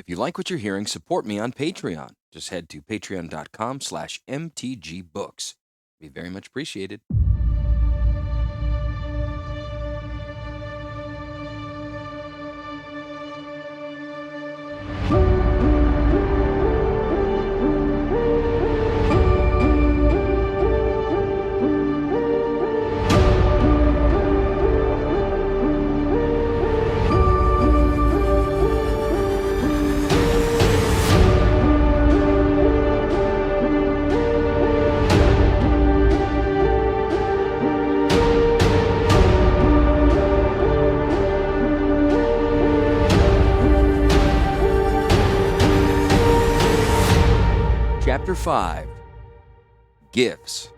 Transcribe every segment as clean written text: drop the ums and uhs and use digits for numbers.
If you like what you're hearing, support me on Patreon. Just head to patreon.com/mtgbooks. Be very much appreciated. Chapter 5 Gifts.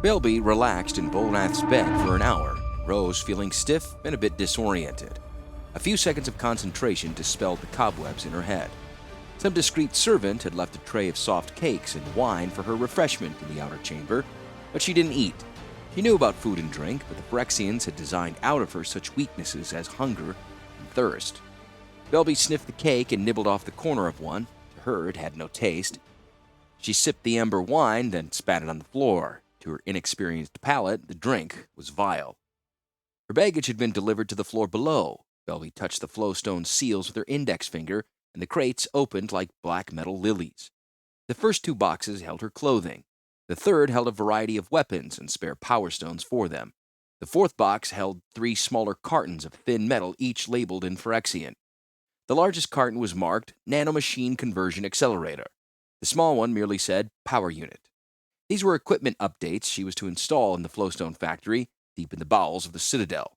Belby relaxed in Bolnath's bed for an hour, and rose feeling stiff and a bit disoriented. A few seconds of concentration dispelled the cobwebs in her head. Some discreet servant had left a tray of soft cakes and wine for her refreshment in the outer chamber, but she didn't eat. She knew about food and drink, but the Phyrexians had designed out of her such weaknesses as hunger and thirst. Belby sniffed the cake and nibbled off the corner of one. To her, it had no taste. She sipped the ember wine, then spat it on the floor. To her inexperienced palate, the drink was vile. Her baggage had been delivered to the floor below. Belby touched the flowstone seals with her index finger, and the crates opened like black metal lilies. The first 2 boxes held her clothing. The third held a variety of weapons and spare power stones for them. The 4th box held 3 smaller cartons of thin metal, each labeled in Phyrexian. The largest carton was marked Nanomachine Conversion Accelerator. The small one merely said Power Unit. These were equipment updates she was to install in the flowstone factory, deep in the bowels of the Citadel.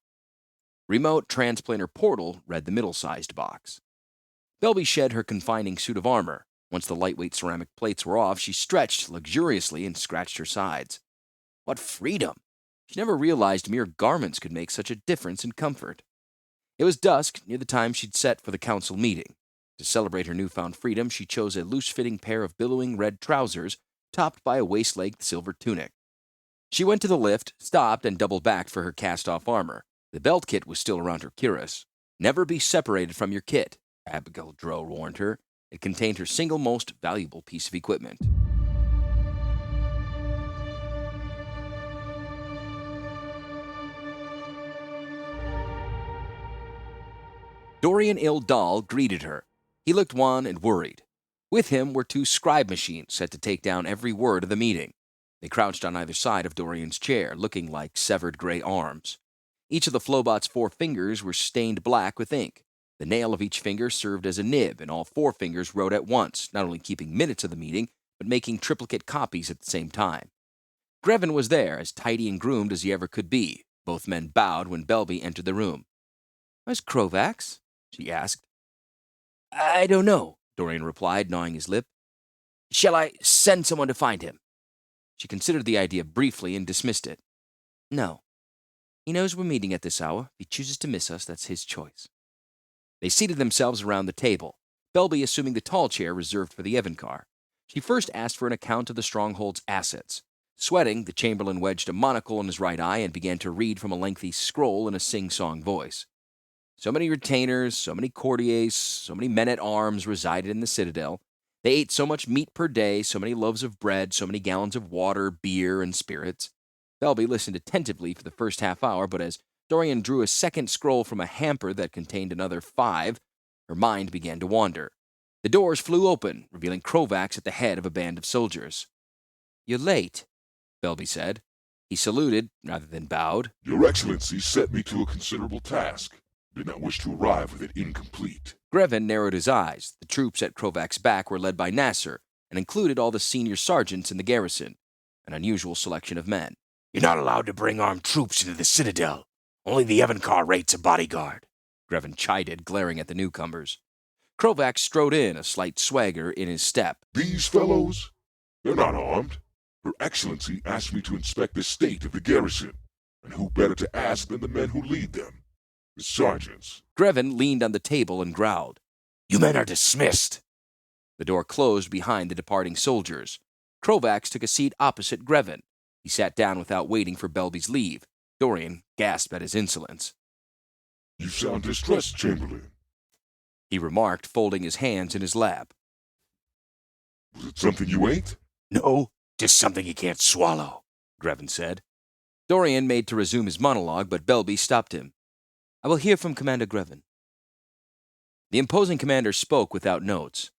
Remote Transplanar Portal read the middle-sized box. Belby shed her confining suit of armor. Once the lightweight ceramic plates were off, she stretched luxuriously and scratched her sides. What freedom! She never realized mere garments could make such a difference in comfort. It was dusk, near the time she'd set for the council meeting. To celebrate her newfound freedom, she chose a loose-fitting pair of billowing red trousers, topped by a waist-length silver tunic. She went to the lift, stopped, and doubled back for her cast-off armor. The belt kit was still around her cuirass. Never be separated from your kit, Abigail Drow warned her. It contained her single most valuable piece of equipment. Dorian Ildal greeted her. He looked wan and worried. With him were 2 scribe machines set to take down every word of the meeting. They crouched on either side of Dorian's chair, looking like severed gray arms. Each of the Flowbot's 4 fingers were stained black with ink. The nail of each finger served as a nib, and all 4 fingers wrote at once, not only keeping minutes of the meeting, but making triplicate copies at the same time. Grevin was there, as tidy and groomed as he ever could be. Both men bowed when Belby entered the room. "Where's Krovax?" she asked. "I don't know," Dorian replied, gnawing his lip. "Shall I send someone to find him?" She considered the idea briefly and dismissed it. "No. He knows we're meeting at this hour. If he chooses to miss us, that's his choice." They seated themselves around the table, Belby assuming the tall chair reserved for the Evancar. She first asked for an account of the stronghold's assets. Sweating, the Chamberlain wedged a monocle in his right eye and began to read from a lengthy scroll in a sing-song voice. So many retainers, so many courtiers, so many men-at-arms resided in the Citadel. They ate so much meat per day, so many loaves of bread, so many gallons of water, beer, and spirits. Belby listened attentively for the first half hour, but as Dorian drew a second scroll from a hamper that contained another 5, her mind began to wander. The doors flew open, revealing Krovax at the head of a band of soldiers. "You're late," Belby said. He saluted, rather than bowed. "Your Excellency set me to a considerable task. Did not wish to arrive with it incomplete." Grevin narrowed his eyes. The troops at Krovax's back were led by Nasser, and included all the senior sergeants in the garrison, an unusual selection of men. You're not allowed to bring armed troops into the Citadel. Only the Evankar rates a bodyguard, Grevin chided, glaring at the newcomers. Krovax strode in, a slight swagger in his step. These fellows? They're not armed. Her Excellency asked me to inspect the state of the garrison, and who better to ask than the men who lead them? The sergeants. Grevin leaned on the table and growled. You men are dismissed. The door closed behind the departing soldiers. Krovax took a seat opposite Grevin. He sat down without waiting for Belby's leave. Dorian gasped at his insolence. You sound distressed, Chamberlain, he remarked, folding his hands in his lap. Was it something you ate? No, just something you can't swallow, Grevin said. Dorian made to resume his monologue, but Belby stopped him. I will hear from Commander Grevin. The imposing commander spoke without notes.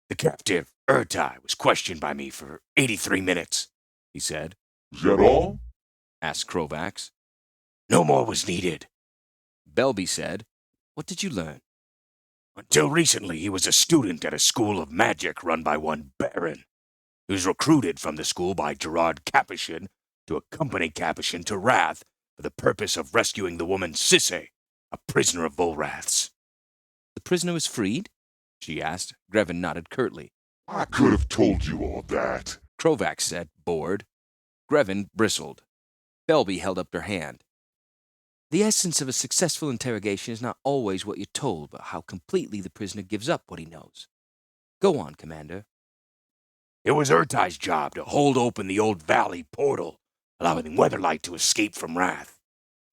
The captive, Urtai, was questioned by me for 83 minutes, he said. Is that all? Asked Krovax. No more was needed. Belby said, What did you learn? Until recently, he was a student at a school of magic run by one Baron. He was recruited from the school by Gerard Capuchin to accompany Capuchin to Rath for the purpose of rescuing the woman Sisse, a prisoner of Volrath's. The prisoner was freed? She asked. Grevin nodded curtly. I could have told you all that, Krovax said, bored. Grevin bristled. Belby held up her hand. The essence of a successful interrogation is not always what you're told, but how completely the prisoner gives up what he knows. Go on, Commander. It was Urtai's job to hold open the old valley portal, allowing Weatherlight to escape from Rath.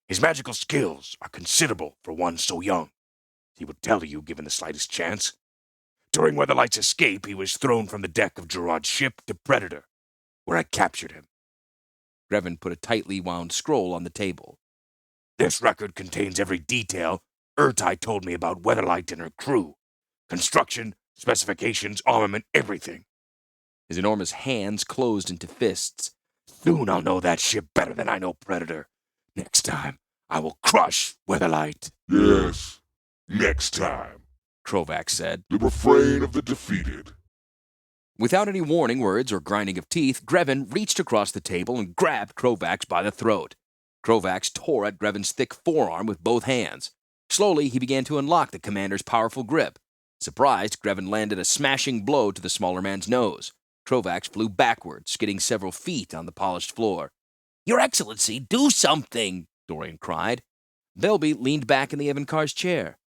His magical skills are considerable for one so young. He would tell you given the slightest chance. During Weatherlight's escape, he was thrown from the deck of Gerard's ship to Predator, where I captured him. Grevin put a tightly wound scroll on the table. This record contains every detail Urtai told me about Weatherlight and her crew. Construction, specifications, armament, everything. His enormous hands closed into fists. Soon I'll know that ship better than I know Predator. Next time, I will crush Weatherlight. Yes, next time, Krovax said. The refrain of the defeated. Without any warning words or grinding of teeth, Grevin reached across the table and grabbed Krovax by the throat. Krovax tore at Grevin's thick forearm with both hands. Slowly, he began to unlock the commander's powerful grip. Surprised, Grevin landed a smashing blow to the smaller man's nose. Krovax flew backward, skidding several feet on the polished floor. Your Excellency, do something, Dorian cried. Belby leaned back in the Evankar's chair.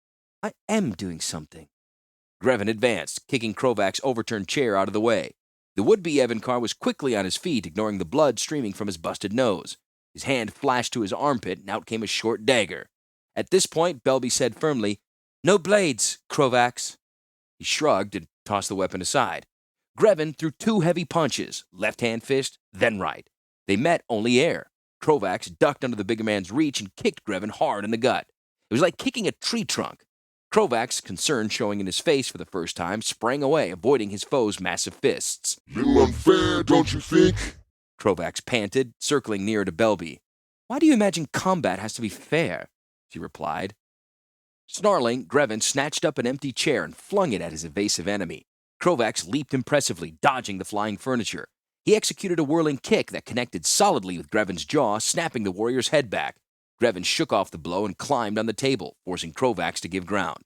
I am doing something. Grevin advanced, kicking Krovax's overturned chair out of the way. The would-be Evankar was quickly on his feet, ignoring the blood streaming from his busted nose. His hand flashed to his armpit, and out came a short dagger. At this point, Belby said firmly, No blades, Krovax. He shrugged and tossed the weapon aside. Grevin threw two heavy punches, left-hand fist, then right. They met only air. Krovax ducked under the bigger man's reach and kicked Grevin hard in the gut. It was like kicking a tree trunk. Krovax, concern showing in his face for the first time, sprang away, avoiding his foe's massive fists. Little unfair, don't you think? Krovax panted, circling nearer to Belby. Why do you imagine combat has to be fair? She replied. Snarling, Grevin snatched up an empty chair and flung it at his evasive enemy. Krovax leaped impressively, dodging the flying furniture. He executed a whirling kick that connected solidly with Grevin's jaw, snapping the warrior's head back. Grevin shook off the blow and climbed on the table, forcing Krovax to give ground.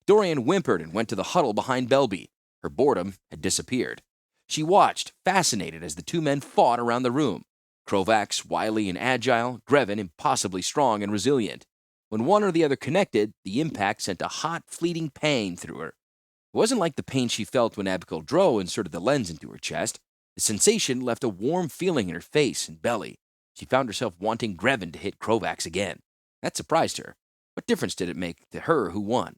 Dorian whimpered and went to the huddle behind Belby. Her boredom had disappeared. She watched, fascinated, as the two men fought around the room. Krovax wily and agile, Grevin impossibly strong and resilient. When one or the other connected, the impact sent a hot, fleeting pain through her. It wasn't like the pain she felt when Abigail Drow inserted the lens into her chest. The sensation left a warm feeling in her face and belly. She found herself wanting Grevin to hit Krovax again. That surprised her. What difference did it make to her who won?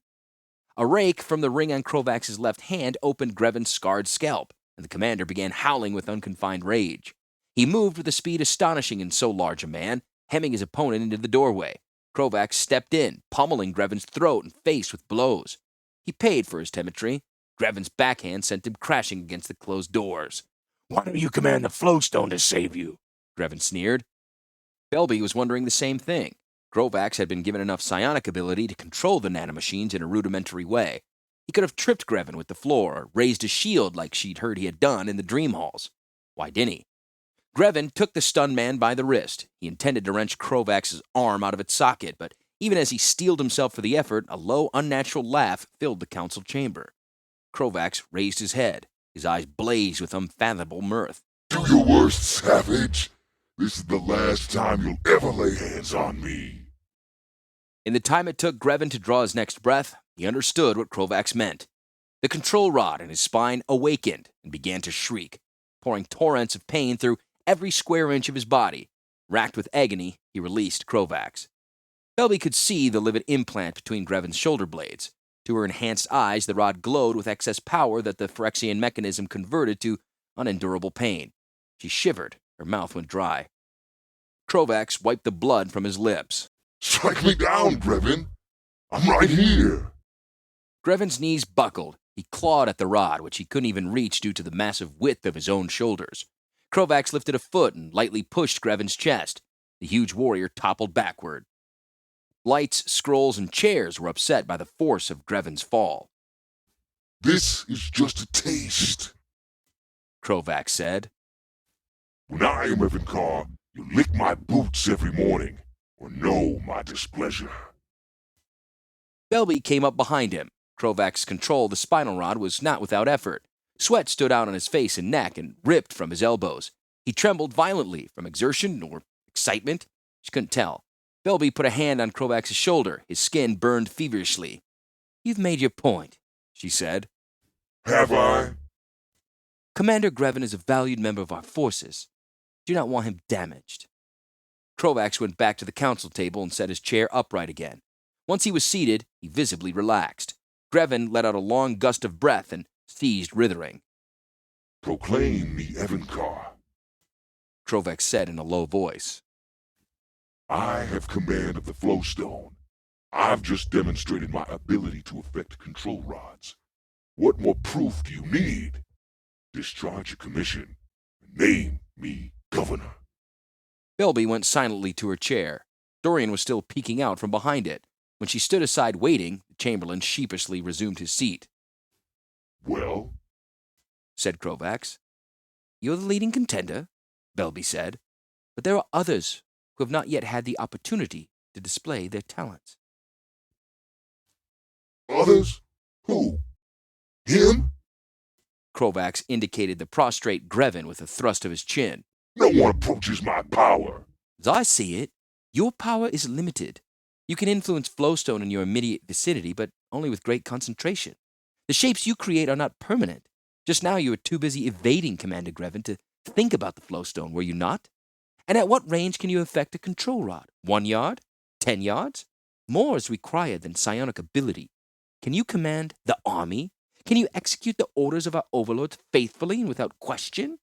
A rake from the ring on Krovax's left hand opened Grevin's scarred scalp, and the commander began howling with unconfined rage. He moved with a speed astonishing in so large a man, hemming his opponent into the doorway. Krovax stepped in, pummeling Grevin's throat and face with blows. He paid for his timidity. Grevin's backhand sent him crashing against the closed doors. Why don't you command the Flowstone to save you? Grevin sneered. Belby was wondering the same thing. Krovax had been given enough psionic ability to control the nanomachines in a rudimentary way. He could have tripped Grevin with the floor or raised a shield like she'd heard he had done in the dream halls. Why didn't he? Grevin took the stunned man by the wrist. He intended to wrench Krovax's arm out of its socket, but even as he steeled himself for the effort, a low, unnatural laugh filled the council chamber. Krovax raised his head. His eyes blazed with unfathomable mirth. Do your worst, savage. This is the last time you'll ever lay hands on me. In the time it took Grevin to draw his next breath, he understood what Krovax meant. The control rod in his spine awakened and began to shriek, pouring torrents of pain through every square inch of his body. Racked with agony, he released Krovax. Belby could see the livid implant between Grevin's shoulder blades. To her enhanced eyes, the rod glowed with excess power that the Phyrexian mechanism converted to unendurable pain. She shivered. Her mouth went dry. Krovax wiped the blood from his lips. Strike me down, Grevin. I'm right here. Grevin's knees buckled. He clawed at the rod, which he couldn't even reach due to the massive width of his own shoulders. Krovax lifted a foot and lightly pushed Grevin's chest. The huge warrior toppled backward. Lights, scrolls, and chairs were upset by the force of Grevin's fall. This is just a taste, Krovax said. When I am Evankar, you lick my boots every morning, or know my displeasure. Belby came up behind him. Krovax's control of the spinal rod was not without effort. Sweat stood out on his face and neck and ripped from his elbows. He trembled violently from exertion or excitement. She couldn't tell. Belby put a hand on Krovax's shoulder. His skin burned feverishly. You've made your point, she said. Have I? Commander Grevin is a valued member of our forces. Do not want him damaged. Krovax went back to the council table and set his chair upright again. Once he was seated, he visibly relaxed. Grevin let out a long gust of breath and ceased writhing. Proclaim me Evankar, Krovax said in a low voice. I have command of the Flowstone. I've just demonstrated my ability to affect control rods. What more proof do you need? Discharge your commission and name me governor. Belby went silently to her chair. Dorian was still peeking out from behind it. When she stood aside waiting, the Chamberlain sheepishly resumed his seat. Well? Said Krovax. You're the leading contender, Belby said, but there are others who have not yet had the opportunity to display their talents. Others? Who? Him? Krovax indicated the prostrate Grevin with a thrust of his chin. No one approaches my power. As I see it, your power is limited. You can influence Flowstone in your immediate vicinity, but only with great concentration. The shapes you create are not permanent. Just now you were too busy evading Commander Grevin to think about the Flowstone, were you not? And at what range can you affect a control rod? 1 yard? 10 yards? More is required than psionic ability. Can you command the army? Can you execute the orders of our overlords faithfully and without question?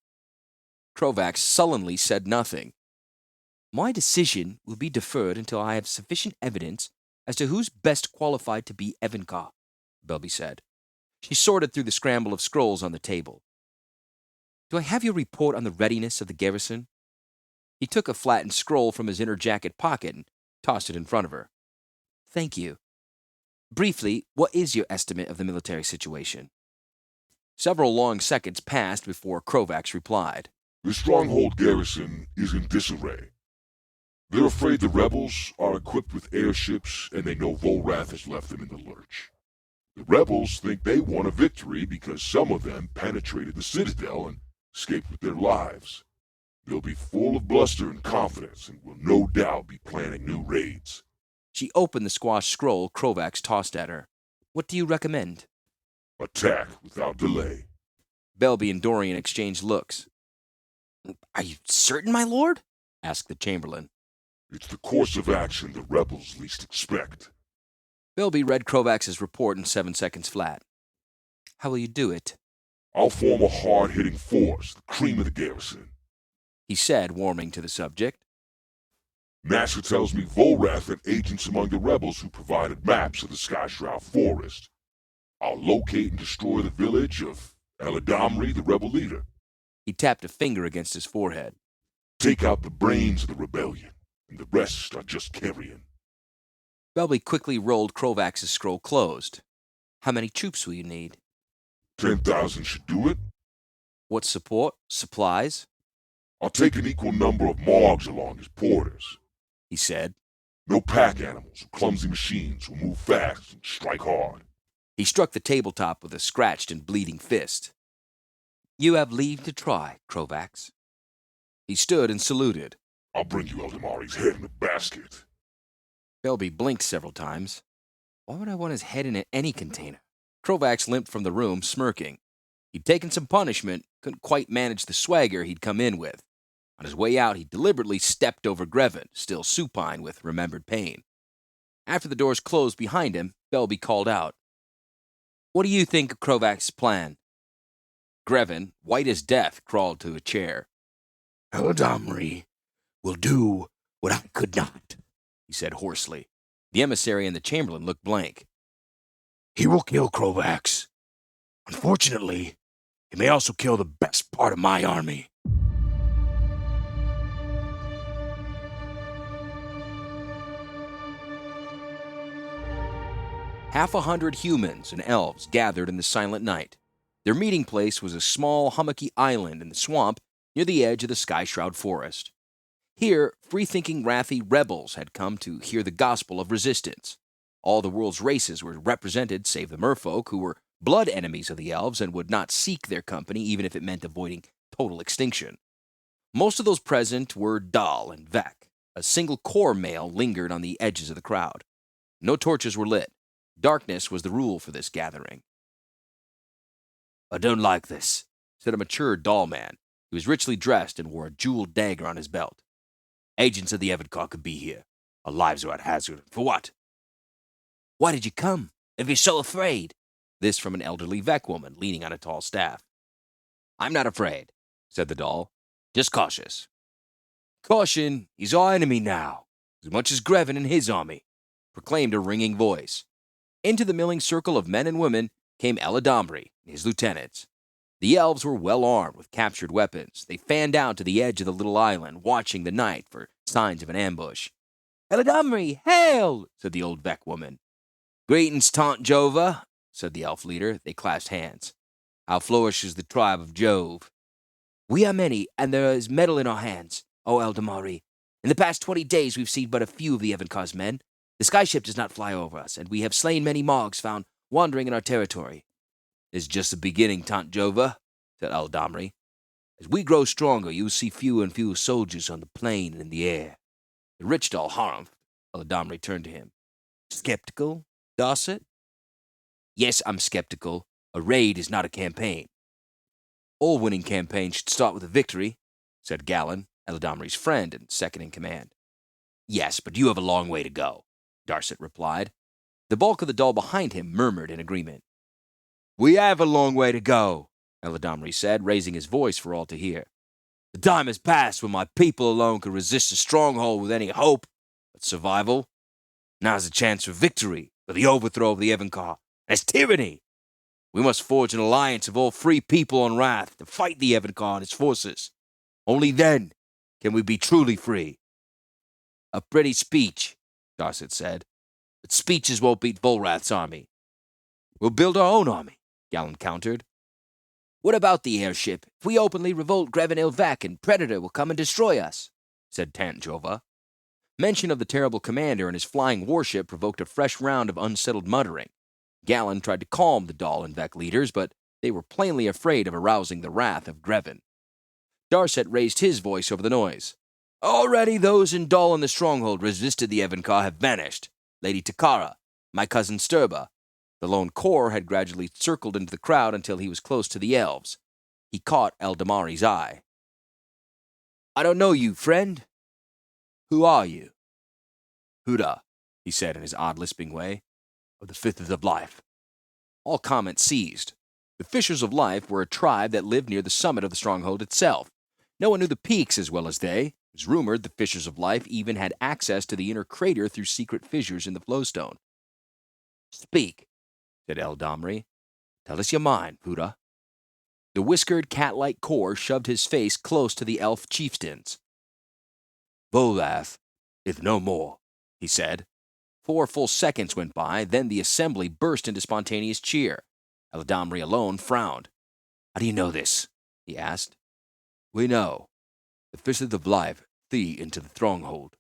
Krovax sullenly said nothing. My decision will be deferred until I have sufficient evidence as to who's best qualified to be Evankar, Belby said. She sorted through the scramble of scrolls on the table. Do I have your report on the readiness of the garrison? He took a flattened scroll from his inner jacket pocket and tossed it in front of her. Thank you. Briefly, what is your estimate of the military situation? Several long seconds passed before Krovax replied. The stronghold garrison is in disarray. They're afraid the rebels are equipped with airships, and they know Rath has left them in the lurch. The rebels think they won a victory because some of them penetrated the citadel and escaped with their lives. They'll be full of bluster and confidence and will no doubt be planning new raids. She opened the squashed scroll Krovax tossed at her. What do you recommend? Attack without delay. Belby and Dorian exchanged looks. Are you certain, my lord? Asked the Chamberlain. It's the course of action the rebels least expect. Belby read Krovax's report in 7 seconds flat. How will you do it? I'll form a hard-hitting force, the cream of the garrison, he said, warming to the subject. NASA tells me Rath had agents among the rebels who provided maps of the Skyshroud Forest. I'll locate and destroy the village of Eladamri, the rebel leader. He tapped a finger against his forehead. Take out the brains of the rebellion, and the rest are just carrion. Belby quickly rolled Krovax's scroll closed. How many troops will you need? 10,000 should do it. What support? Supplies? I'll take an equal number of Morgs along as porters, he said. No pack animals or clumsy machines who move fast and strike hard. He struck the tabletop with a scratched and bleeding fist. You have leave to try, Krovax. He stood and saluted. I'll bring you Eldamari's head in a basket. Belby blinked several times. Why would I want his head in any container? Krovax limped from the room, smirking. He'd taken some punishment, couldn't quite manage the swagger he'd come in with. On his way out, he deliberately stepped over Grevin, still supine with remembered pain. After the doors closed behind him, Belby called out, What do you think of Krovax's plan? Grevin, white as death, crawled to a chair. Eldamari will do what I could not, he said hoarsely. The emissary and the chamberlain looked blank. He will kill Krovax. Unfortunately, he may also kill the best part of my army. Half 100 humans and elves gathered in the silent night. Their meeting place was a small, hummocky island in the swamp near the edge of the sky-shroud forest. Here, free-thinking Rathi rebels had come to hear the gospel of resistance. All the world's races were represented save the merfolk, who were blood enemies of the elves and would not seek their company even if it meant avoiding total extinction. Most of those present were Dal and Vek. A single core male lingered on the edges of the crowd. No torches were lit. Darkness was the rule for this gathering. I don't like this, said a mature Dal man. He was richly dressed and wore a jeweled dagger on his belt. Agents of the Evidcar could be here. Our lives are at hazard. For what? Why did you come, if you're so afraid? This from an elderly Vek woman leaning on a tall staff. I'm not afraid, said the Dal. Just cautious. Caution, he's our enemy now, as much as Grevin and his army, proclaimed a ringing voice. Into the milling circle of men and women came Eladamri and his lieutenants. The elves were well armed with captured weapons. They fanned out to the edge of the little island, watching the night for signs of an ambush. Eladamri, hail! Said the old Vek woman. Greetings, Taunt Jova, said the elf leader. They clasped hands. How flourishes the tribe of Jove? We are many, and there is metal in our hands, O Eldamari. In the past 20 days, we've seen but a few of the Evankar's men. The skyship does not fly over us, and we have slain many Morgs found wandering in our territory. It's just the beginning, Taunt Jova, said Eldamri. As we grow stronger, you'll see fewer and fewer soldiers on the plain and in the air. The rich Dal harumphed. Eldamri turned to him. Skeptical, Dorset? Yes, I'm skeptical. A raid is not a campaign. All winning campaigns should start with a victory, said Galen, Eldamri's friend and second in command. Yes, but you have a long way to go, Dorset replied. The bulk of the Dal behind him murmured in agreement. We have a long way to go, Eladamri said, raising his voice for all to hear. The time has passed when my people alone could resist a stronghold with any hope but survival. Now's a chance for victory, for the overthrow of the Evankar and its tyranny. We must forge an alliance of all free people on Rath to fight the Evankar and its forces. Only then can we be truly free. A pretty speech, Dorset said, but speeches won't beat Volrath's army. We'll build our own army, Galen countered. What about the airship? If we openly revolt, Grevin Ilvac and Predator will come and destroy us, said Tant Jova. Mention of the terrible commander and his flying warship provoked a fresh round of unsettled muttering. Galen tried to calm the Dal and Vek leaders, but they were plainly afraid of arousing the wrath of Grevin. Dorset raised his voice over the noise. Already those in Dal and the stronghold resisted the Evankar have vanished. Lady Takara, my cousin Sturba. The lone core had gradually circled into the crowd until he was close to the elves. He caught Eldamari's eye. I don't know you, friend. Who are you? Huda, he said in his odd lisping way. Of the Fifths of Life. All comment ceased. The Fishers of Life were a tribe that lived near the summit of the stronghold itself. No one knew the peaks as well as they. It was rumored the Fishers of Life even had access to the inner crater through secret fissures in the flowstone. Speak, said Eldamri. Tell us your mind, Huda. The whiskered, cat-like core shoved his face close to the elf chieftains. Volrath, if no more, he said. 4 full seconds went by, then the assembly burst into spontaneous cheer. Eldamri alone frowned. How do you know this? He asked. We know, The fishes of life see into the stronghold,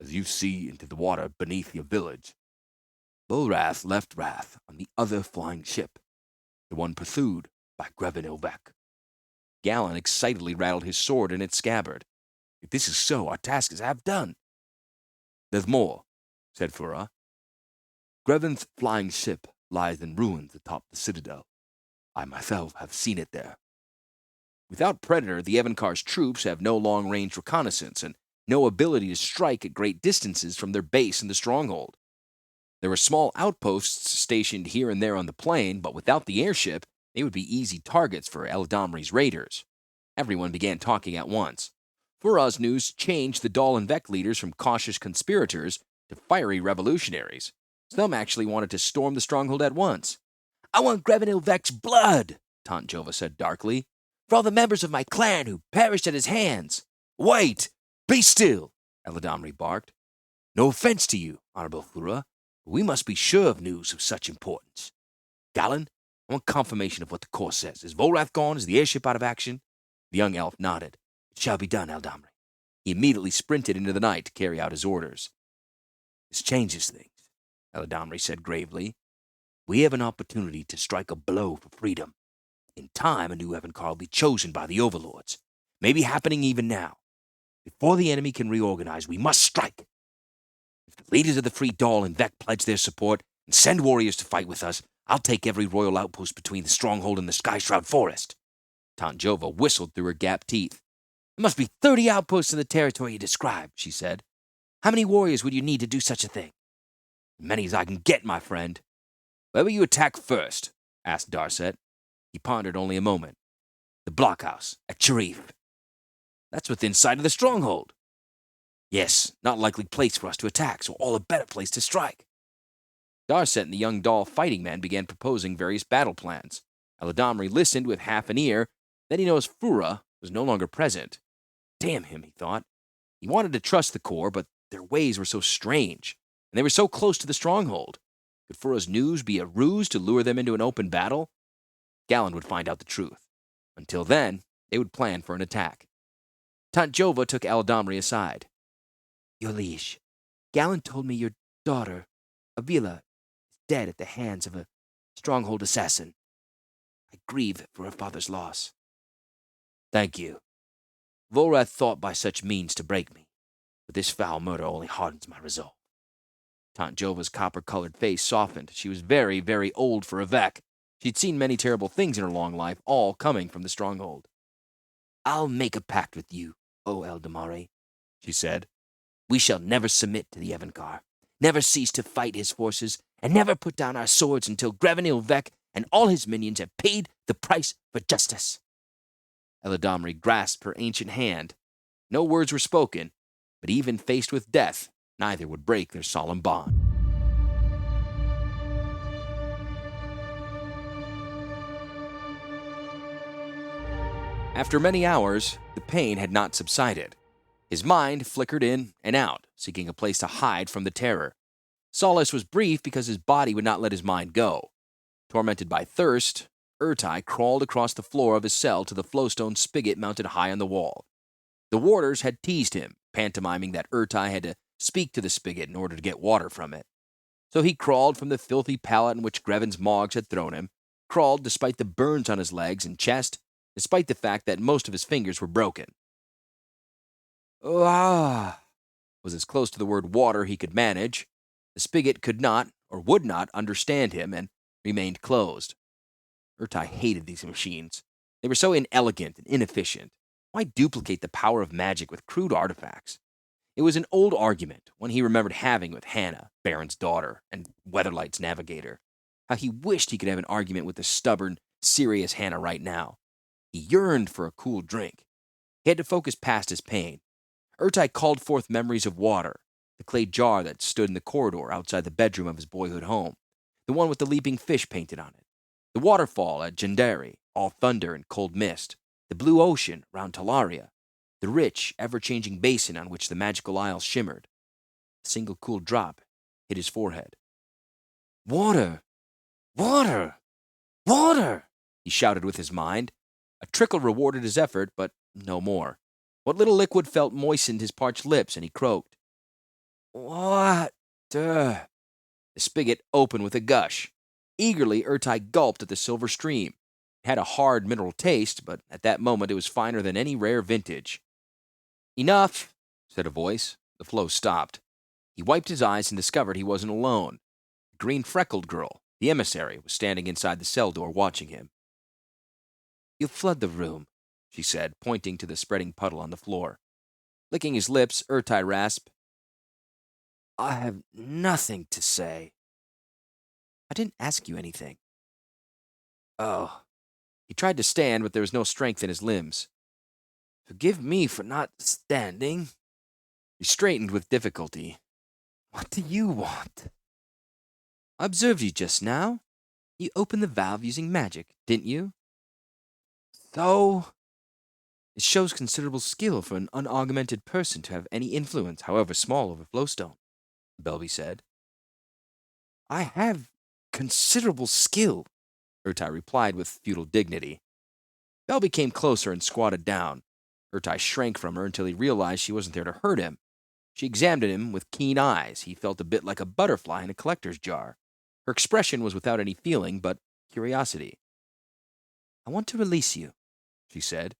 as you see into the water beneath your village. Rath left Rath on the other flying ship, the one pursued by Grevin Ilvek. Galen excitedly rattled his sword in its scabbard. If this is so, our task is half done. There's more, said Fura. Grevin's flying ship lies in ruins atop the citadel. I myself have seen it there. Without Predator, the Evankar's troops have no long-range reconnaissance and no ability to strike at great distances from their base in the stronghold. There were small outposts stationed here and there on the plain, but without the airship, they would be easy targets for Eldamri's raiders. Everyone began talking at once. Fura's news changed the Dal and Vec leaders from cautious conspirators to fiery revolutionaries. Some actually wanted to storm the stronghold at once. I want Grevin Ilvek's blood, Taunt Jova said darkly, for all the members of my clan who perished at his hands. Wait! Be still! Eldamri barked. No offense to you, Honorable Fura, but we must be sure of news of such importance. Galen, I want confirmation of what the course says. Is Volrath gone? Is the airship out of action? The young elf nodded. It shall be done, Eldamri. He immediately sprinted into the night to carry out his orders. This changes things, Eldamri said gravely. We have an opportunity to strike a blow for freedom. In time, a new Evankar will be chosen by the overlords. Maybe happening even now. Before the enemy can reorganize, we must strike. If the leaders of the Free Dal and Vec pledge their support and send warriors to fight with us, I'll take every royal outpost between the stronghold and the Skyshroud Forest. Taunt Jova whistled through her gapped teeth. There must be 30 outposts in the territory you described, she said. How many warriors would you need to do such a thing? As many as I can get, my friend. Where will you attack first? Asked Darset. He pondered only a moment. The blockhouse at Sharif. That's within sight of the stronghold. Yes, not likely place for us to attack, so all a better place to strike. Darset and the young Dal fighting men began proposing various battle plans. Eldamri listened with half an ear. Then he noticed Fura was no longer present. Damn him, he thought. He wanted to trust the Corps, but their ways were so strange, and they were so close to the stronghold. Could Fura's news be a ruse to lure them into an open battle? Galen would find out the truth. Until then, they would plan for an attack. Taunt Jova took Eldamri aside. Your liege, Galen told me your daughter, Avila, is dead at the hands of a stronghold assassin. I grieve for her father's loss. Thank you. Volrath thought by such means to break me, but this foul murder only hardens my resolve. Taunt Jova's copper-colored face softened. She was very, very old for a Vec. She'd seen many terrible things in her long life, all coming from the stronghold. I'll make a pact with you, O Eldamari, she said. We shall never submit to the Evankar, never cease to fight his forces, and never put down our swords until Grevin Ilvek and all his minions have paid the price for justice. Eldamri grasped her ancient hand. No words were spoken, but even faced with death, neither would break their solemn bond. After many hours, the pain had not subsided. His mind flickered in and out, seeking a place to hide from the terror. Solace was brief because his body would not let his mind go. Tormented by thirst, Urtai crawled across the floor of his cell to the flowstone spigot mounted high on the wall. The warders had teased him, pantomiming that Urtai had to speak to the spigot in order to get water from it. So he crawled from the filthy pallet in which Grevin's Moggs had thrown him, crawled despite the burns on his legs and chest, despite the fact that most of his fingers were broken. "Ah," was as close to the word water he could manage. The spigot could not, or would not, understand him and remained closed. Urtai hated these machines. They were so inelegant and inefficient. Why duplicate the power of magic with crude artifacts? It was an old argument, one he remembered having with Hannah, Baron's daughter, and Weatherlight's navigator. How he wished he could have an argument with the stubborn, serious Hannah right now. He yearned for a cool drink. He had to focus past his pain. Urtai called forth memories of water, the clay jar that stood in the corridor outside the bedroom of his boyhood home, the one with the leaping fish painted on it, the waterfall at Gendari, all thunder and cold mist, the blue ocean round Talaria, the rich, ever-changing basin on which the magical isles shimmered. A single cool drop hit his forehead. "Water! Water! Water!" he shouted with his mind. A trickle rewarded his effort, but no more. What little liquid felt moistened his parched lips, and he croaked. Water. The spigot opened with a gush. Eagerly, Urtai gulped at the silver stream. It had a hard mineral taste, but at that moment it was finer than any rare vintage. Enough, said a voice. The flow stopped. He wiped his eyes and discovered he wasn't alone. The green-freckled girl, the emissary, was standing inside the cell door watching him. You flood the room, she said, pointing to the spreading puddle on the floor. Licking his lips, Urtai rasped, I have nothing to say. I didn't ask you anything. Oh. He tried to stand, but there was no strength in his limbs. Forgive me for not standing. He straightened with difficulty. What do you want? I observed you just now. You opened the valve using magic, didn't you? So? It shows considerable skill for an unaugmented person to have any influence, however small, over Flowstone, Belby said. I have considerable skill, Urtai replied with futile dignity. Belby came closer and squatted down. Urtai shrank from her until he realized she wasn't there to hurt him. She examined him with keen eyes. He felt a bit like a butterfly in a collector's jar. Her expression was without any feeling, but curiosity. I want to release you, she said.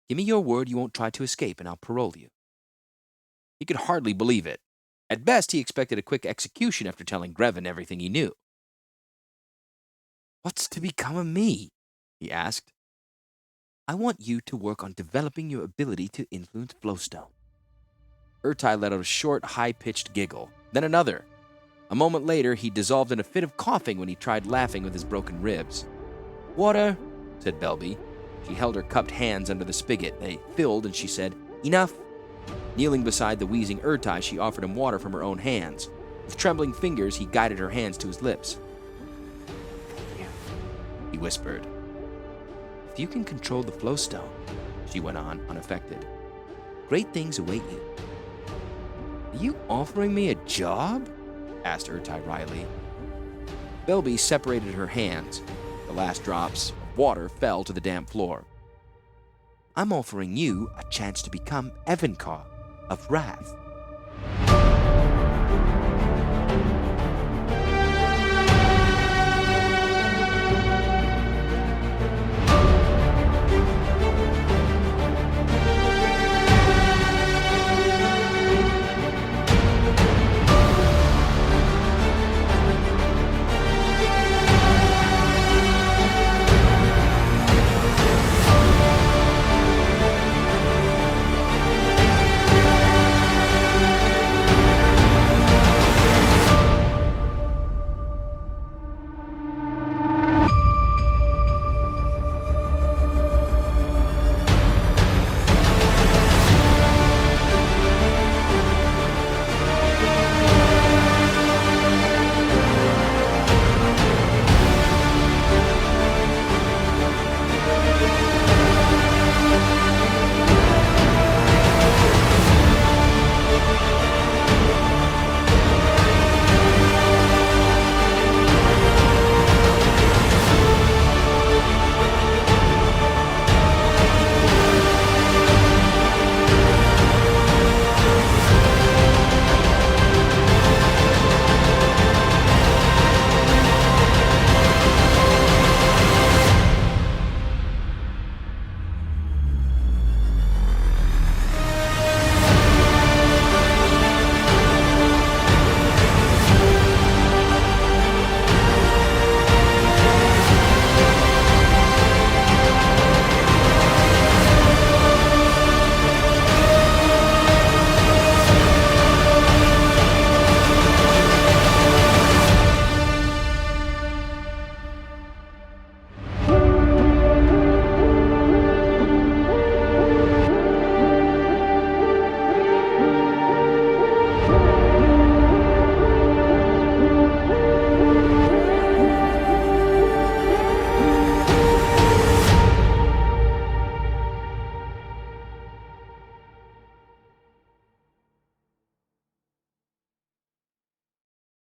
Give me your word you won't try to escape, and I'll parole you. He could hardly believe it. At best, he expected a quick execution after telling Grevin everything he knew. What's to become of me? He asked. I want you to work on developing your ability to influence Flowstone. Urtai let out a short, high-pitched giggle, then another. A moment later, he dissolved in a fit of coughing when he tried laughing with his broken ribs. Water, said Belby. She held her cupped hands under the spigot. They filled, and she said, Enough. Kneeling beside the wheezing Urtai, she offered him water from her own hands. With trembling fingers, he guided her hands to his lips. Thank you, he whispered. If you can control the Flowstone, she went on, unaffected, great things await you. Are you offering me a job? Asked Urtai wryly. Belby separated her hands. The last drops of water fell to the damp floor. I'm offering you a chance to become Evankar of Rath.